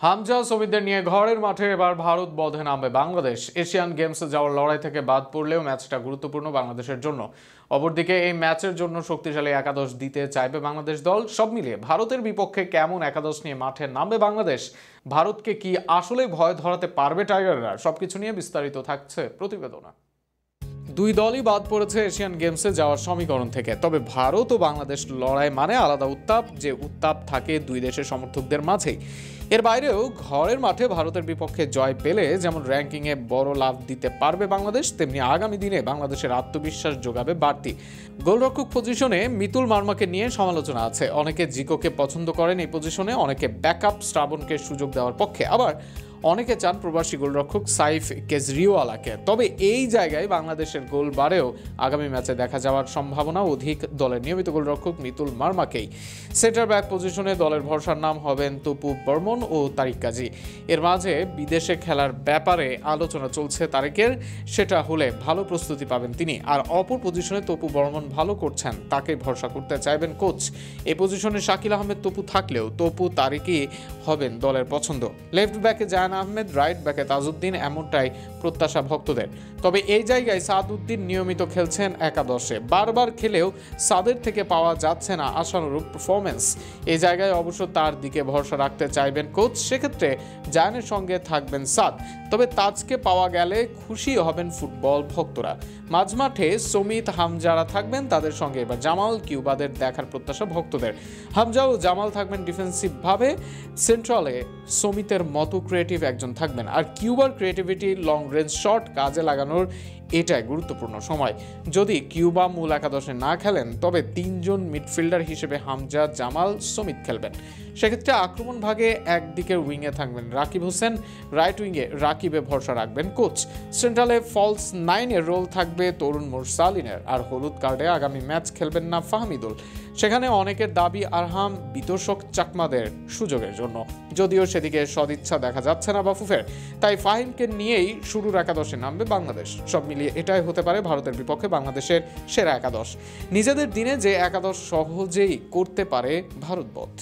হামজা সমিতদের নিয়ে ঘরের মাঠে এবার ভারত বধে নামবে বাংলাদেশ। এশিয়ান গেমসে যাওয়ার লড়াই থেকে বাদ পড়লেও ম্যাচটা গুরুত্বপূর্ণ বাংলাদেশের জন্য। অপরদিকে এই ম্যাচের জন্য শক্তিশালী একাদশ দিতে চাইবে বাংলাদেশ দল। সব মিলিয়ে ভারতের বিপক্ষে কেমন একাদশ নিয়ে মাঠে নামবে বাংলাদেশ, ভারতকে কি আসলে ভয় ধরাতে পারবে টাইগাররা, সবকিছু নিয়ে বিস্তারিত থাকছে প্রতিবেদনে। দুই দলই বাদ পড়েছে এশিয়ান গেমসে যাওয়ার সমীকরণ থেকে। তবে ভারত ও বাংলাদেশ লড়াই মানে আলাদা উত্তাপ, যে উত্তাপ থাকে দুই দেশের সমর্থকদের মাঝেই। এর বাইরেও ঘরের মাঠে ভারতের বিপক্ষে জয় পেলে যেমন র্যাঙ্কিংয়ে বড় লাভ দিতে পারবে বাংলাদেশ, তেমনি আগামী দিনে বাংলাদেশের আত্মবিশ্বাস যোগাবে বাড়তি। গোলরক্ষক পজিশনে মিতুল মার্মাকে নিয়ে সমালোচনা আছে। অনেকে জিকোকে পছন্দ করেন এই পজিশনে, অনেকে ব্যাকআপ শ্রাবণকে সুযোগ দেওয়ার পক্ষে, আবার অনেকে চান প্রবাসী গোলরক্ষক সাইফ কেজরিওয়ালাকে। তবে এই জায়গায় বাংলাদেশের গোল বাড়েও আগামী ম্যাচে দেখা যাওয়ার সম্ভাবনা অধিক দলের নিয়মিত গোলরক্ষক মিতুল মার্মাকেই। সেন্টার ব্যাক পজিশনে দলের ভরসার নাম হবেন তপু বর্মন ও তারিক কাজী। এর মাঝে বিদেশে খেলার ব্যাপারে আলোচনা চলছে তারিকের, সেটা হলে ভালো প্রস্তুতি পাবেন তিনি। আর অপর পজিশনে তপু বর্মন ভালো করছেন, তাকে ভরসা করতে চাইবেন কোচ। এই পজিশনে শাকিল আহমেদ তপু থাকলেও তপু তারিকই হবেন দলের পছন্দ। লেফট ব্যাকে আহমেদ, রাইট ব্যাকে তাজউদ্দিন, এমনটাই প্রত্যাশা ভক্তদের। তবে এই জায়গায় সাদউদ্দিন নিয়মিত খেলছেন একাদশে, বারবার খেলেও সাদের থেকে পাওয়া যাচ্ছে না আশানুরূপ পারফরমেন্স। এই জায়গায় অবশ্য তার দিকে ভরসা রাখতে চাইবেন কোচ, সেক্ষেত্রে জায়ানের সঙ্গে থাকবেন সাদ। তবে তাজকে পাওয়া গেলে খুশি হবেন ফুটবল ভক্তরা। মাঝমাঠে সমিত, হামজারা থাকবেন, তাদের সঙ্গে এবার জামাল, কিউবাদের দেখার প্রত্যাশা ভক্তদের। হামজা ও জামাল থাকবেন ডিফেন্সিভ ভাবে, সেন্ট্রালে সমিতের মতো ক্রিয়েটিভ একজন থাকবেন। আর কিউবার ক্রিয়েটিভিটি, লং রেঞ্জ শট কাজে লাগানোর এটাই গুরুত্বপূর্ণ সময়। যদি কিউবা মূল একাদশে না খেলেন তবে তিনজন মিডফিল্ডার হিসেবে হামজা, জামাল, সমিত খেলবেন। সেক্ষেত্রে আক্রমণ ভাগে একদিকের উইংয়ে থাকবেন রাকিব হোসেন, রাইট উইংয়ে রাকিবে ভরসা রাখবেন কোচ। সেন্ট্রালে ফলস নাইনের রোল থাকবে তরুণ মুরসালিনের। আর হলুদ কার্ডে আগামী ম্যাচ খেলবেন না ফাহমিদুল। সেখানে অনেকের দাবি আরহাম বিতর্ষক চাকমাদের সুযোগের জন্য, যদিও সেদিকে সদিচ্ছা দেখা যাচ্ছে না বাফুফের। তাই ফাহিমকে নিয়েই শুরুর একাদশে নামবে বাংলাদেশ। সব মিলিয়ে এটাই হতে পারে ভারতের বিপক্ষে বাংলাদেশের সেরা একাদশ। নিজেদের দিনে যে একাদশ সহজেই করতে পারে ভারত বধ।